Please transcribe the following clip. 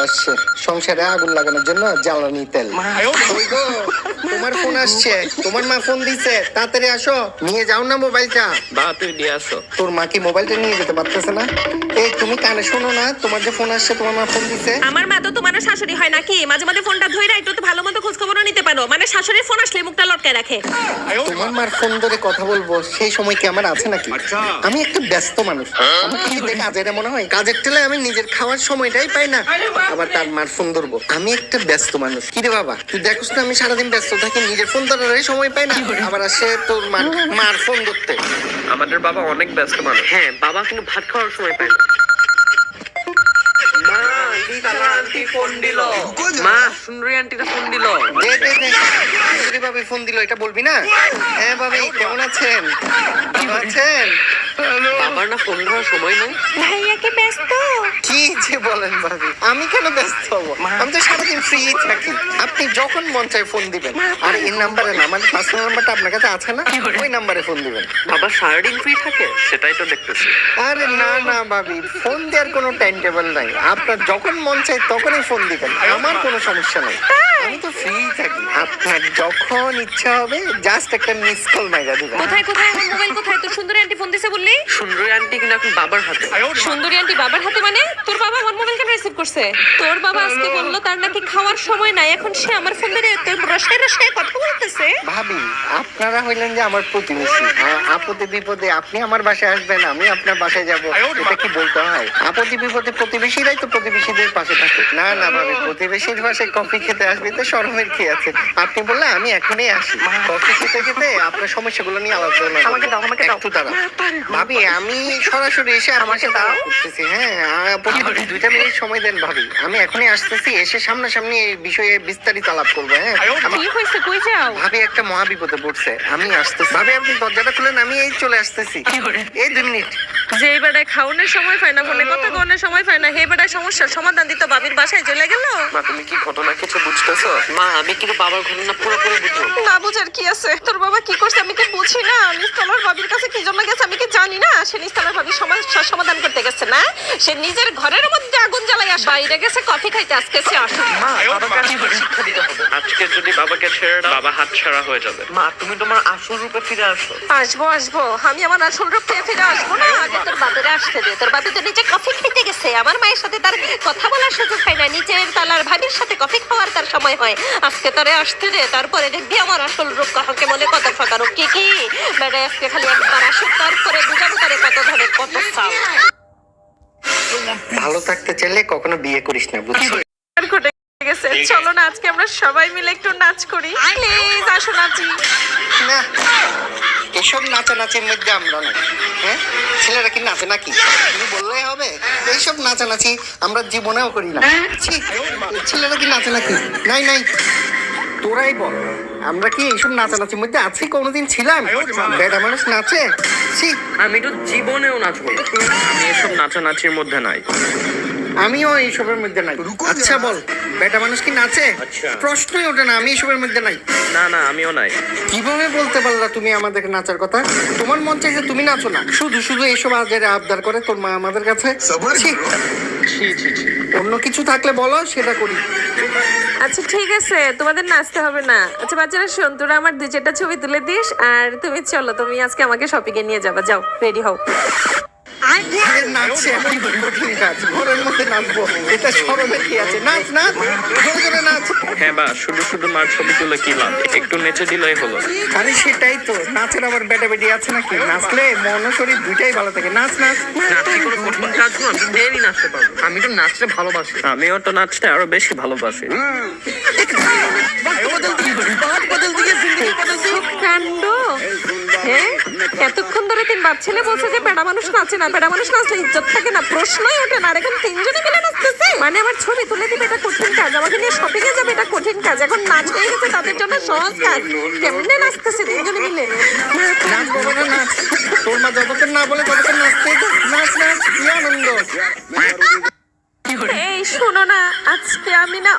আসছে সংসারে আগুন লাগানোর জন্য জ্বালানি তেল। ওই গো, তোমার ফোন আসছে, তোমার মা ফোন দিছে, তাড়াতাড়ি আসো, নিয়ে যাও না মোবাইলটা। বা তুই দিয়ে আসো। তোর মা কি মোবাইলটা নিয়ে যেতে পারতেছে না? এই তুমি কানে শোনো না, তোমার যে ফোন আসছে, তোমার মা ফোন দিছে। আমার মা তো তোমার শাশুড়ি হয় নাকি? মাঝে মাঝে ফোনটা ধইরা একটু তো ভালো মতো খোঁজ খবরও নিতে পারো। মানে শাশুড়ির ফোন আসলে মুখটা লটকায় রাখে। তোমার মার ফোন ধরে কথা বলবো সেই সময় কি আমার আছে নাকি? আমি একটা ব্যস্ত মানুষ, আমার কি দেখে কাজের মনে হয়? কাজের টেলে আমি নিজের খাওয়ার সময়টাই পাই না, আবার তার মার ফোন ধরবো। আমি একটা ব্যস্ত মানুষ। কি রে বাবা, তুই দেখোস না আমি সারাদিন ব্যস্ত থাকি, নিজের ফোন ধরার সময় পাই না, আবার আসে তোর মার ফোন ধরতে। আমাদের বাবা অনেক ব্যস্ত মানুষ। হ্যাঁ, বাবা কিন্তু ভাত খাওয়ার সময় পায় না। মা সুন্দরী আন্টিটা ফোন দিল। দে ভাবি ফোন দিল, এটা বলবি না? হ্যাঁ ভাবি, কেমন আছেন? ভালো আছেন? বাবার না ফোন ধরার সময় নেই। ভাইয়া কি ব্যস্ত? কি যে বলেন ভাবি, আমি কেন ব্যস্ত হবো? আমি তো সারাদিন ফ্রি থাকি, আপনি যখন মন চায় ফোন দিবেন। আর এই নাম্বারে না, আমার পার্সোনাল নাম্বারটা আপনার কাছে আছে না, ওই নাম্বারে ফোন দিবেন। বাবা সারাদিন ফ্রি থাকে, সেটাই তো দেখতেছি। আরে না না ভাবি, ফোন দেওয়ার কোনো টাইম টেবিল নাই, আপনার যখন মন চায় তখনই ফোন দিবেন, আমার কোনো সমস্যা নাই, আমি তো ফ্রি থাকি। আপনার যখন ইচ্ছা হবে জাস্ট একটা মিস কল মাইরা দিবেন। কোথায় কোথায় আমার মোবাইল কোথায়? তোর সুন্দরী আন্টি ফোন দিছে বললি? সুন্দরী আন্টি কিন্তু এখন বাবার হাতে। সুন্দরী আন্টি বাবার হাতে মানে? তোর বাবা আমার মোবাইল কেন রিসিভ করছে? তোর বাবা আজকে বললো তার নাকি খাওয়ার সময় নাই, এখন সে আমার ফোন ধরে তোর রসায় রসায় কথা বলতেছে। ভাবি, আপনারা হইলেন যে আমার প্রতিবেশী, আপদে বিপদে আপনি আমার বাসায় আসবেন, আমি আপনার বাসায় যাব, এটা কি বলতে হয়? আপদে বিপদে প্রতিবেশীরাই তো প্রতিবেশীদের পাশে থাকে। না না ভাবি, প্রতিবেশীর বাসায় কফি খেতে আসবে তো শরমের কি আছে? আপনি বললে আমি এখনই আসি, কফি খেতে খেতে আপনার সমস্যাগুলো নিয়ে আলোচনা করব। একটু দাঁড়াও ভাবি, আমি সরাসরি এসে আমাকে দাঁড়াও করতেছি। হ্যাঁ, 2 মিনিট সময় দেন ভাবি, আমি এখনই আসতেছি, এসে সামনাসামনি এই বিষয়ে বিস্তারিত আলাপ করবো। হ্যাঁ কি হয়েছে, কই যাও? ভাবি একটা মহা বিপদে পড়ছে, আমি আসতেছি। ভাবি আপনি দরজাটা খুলেন, আমি এই চলে আসতেছি, এই 2 মিনিট। যে বেড়ায় খাওয়ানোর সময় পায় না, ফোনে কথা কওয়ানোর সময় পায় না, হে বেড়ায় সমস্যার সমাধান দিতে বাবির বাসায় চলে গেল। মা তুমি কি ঘটনা কিছু বুঝতেছো? মা আমি কিন্তু বাবার ঘটনা পুরোপুরি বুঝবো। না বুঝার কি আছে? তোর বাবা কি করছে আমি কি বুঝি না? নিস্তালার ভাবির কাছে কি জন্য গেছে আমি কি জানি না? সে নিস্তালার ভাবির সমস্যার সমাধান করতে গেছে না, সে নিজের ঘরের মধ্যে আগুন জ্বালাই বাইরে গেছে কফি খাইতে। আজকে সে আসুক। মা বাবাকে আজকে শিক্ষা দিতে হবে। আজকে যদি বাবাকে ছেড়ে দাও, বাবা হাতছাড়া হয়ে যাবে। মা তুমি তোমার আসল রূপে ফিরে আসো। আসবো আসবো, আমি আমার আসল রূপ পেয়ে ফিরে আসবো না। আগে তোর বাপের আসতে দে, তোর বাপে তো নিজে কফি খেতে গেছে, আমার মায়ের সাথে তার কথা বলার সুযোগ হয় না, নিজের তালার ভাবির সাথে কফি খাওয়ার তার সময় হয়। আজকে তারে আসতে দে, তারপরে দেখবি আমার আসল রূপ কাহাকে বলে, কত ফাঁকারূপ কি কি বেড়ে। আজকে খালি একবার আসুক, তারপরে বুঝাবো তারে কত ধরে কত চাল। ভালো থাকতে চাইলে কখনো বিয়ে করিস না, বুঝছিস? ঘটে গেছে, চলো না আজকে আমরা সবাই মিলে একটু নাচ করি। প্লিজ আসো নাচি। না, এসব নাচানাচির মধ্যে আমরা নাই। হ্যাঁ, ছেলেরা কি নাচে নাকি? তুমি বললেই হবে? এইসব নাচানাচি আমরা জীবনেও করি না। ছি, ছেলেরা কি নাচে নাকি? নাই নাই, তোরাই বল, আমরা কি এইসব নাচানাচির মধ্যে আছি? কোনোদিন ছিলাম? বেটা মানুষ নাচে? ছি, আমি তো জীবনেও নাচবো না। আমি এসব নাচানাচির মধ্যে নাই। আমিও এইসবের মধ্যে নাই। আচ্ছা বল, বেটা মানুষ কি নাচে? প্রশ্নই ওঠে না, আমি এইসবের মধ্যে নাই। না না আমিও নাই। কিভাবে বলতে পারলা তুমি আমাদের নাচার কথা? তোমার মন চাইছে তুমি নাচো না, শুধু শুধু এইসব আজের আবদার করে তোর মা আমাদের কাছে। ছি, ছি ছি ছি। অন্য কিছু থাকলে বলো, সেটা করি। আচ্ছা ঠিক আছে, তোমাদের নাচতে হবে না। আচ্ছা বাচ্চারা শোন, তোরা আমার 2-4টা ছবি তুলে দিস, আর তুমি চলো, তুমি আজকে আমাকে শপিং এ নিয়ে যাবা। যাও, রেডি হও। নাচছে এখন কঠিন কাজ, ঘরের মধ্যে নাচবো, এটা শরমের কি আছে? নাচ নাচ, জোরে জোরে নাচ। হ্যাঁ বা শুধু শুধু মার ছবি তুলে কি লাভ? একটু নেচে দিলেই হলো। আরে সেটাই তো, নাচের আবার বেটা বেটি আছে নাকি? নাচলে মন ও শরীর দুইটাই ভালো থাকে। নাচ নাচ। নাচতে কোনো কঠিন কাজ না, আমি ডেইলি নাচতে পারবো। আমি তো নাচতে ভালোবাসি। আমিও তো নাচতে আরো বেশি ভালোবাসি। কাণ্ড। হ্যাঁ, এতক্ষণ ধরে 3 বাপ ছেলে বলছে যে বেড়া মানুষ নাচে না, বেড়া মানুষ নাচলে ইজ্জত থাকে না, প্রশ্নই ওঠে না। আর এখন 3 জনে মিলে নাচতেছে, মানে আমার ছবি তুলে দিবে এটা কঠিন কাজ, আমাকে নিয়ে শপিং এ যাবে এটা কঠিন কাজ। এখন নাচ হয়ে গেছে তাদের জন্য সহজ কাজ। কেমনে নাচতেছে 3 জনে মিলে? নাচ বলো না, নাচ। তোর মা যতক্ষণ না বলে ততক্ষণ নাচতেই তো। নাচ নাচ, কি আনন্দ। এই শোনো না, আজকে আমি না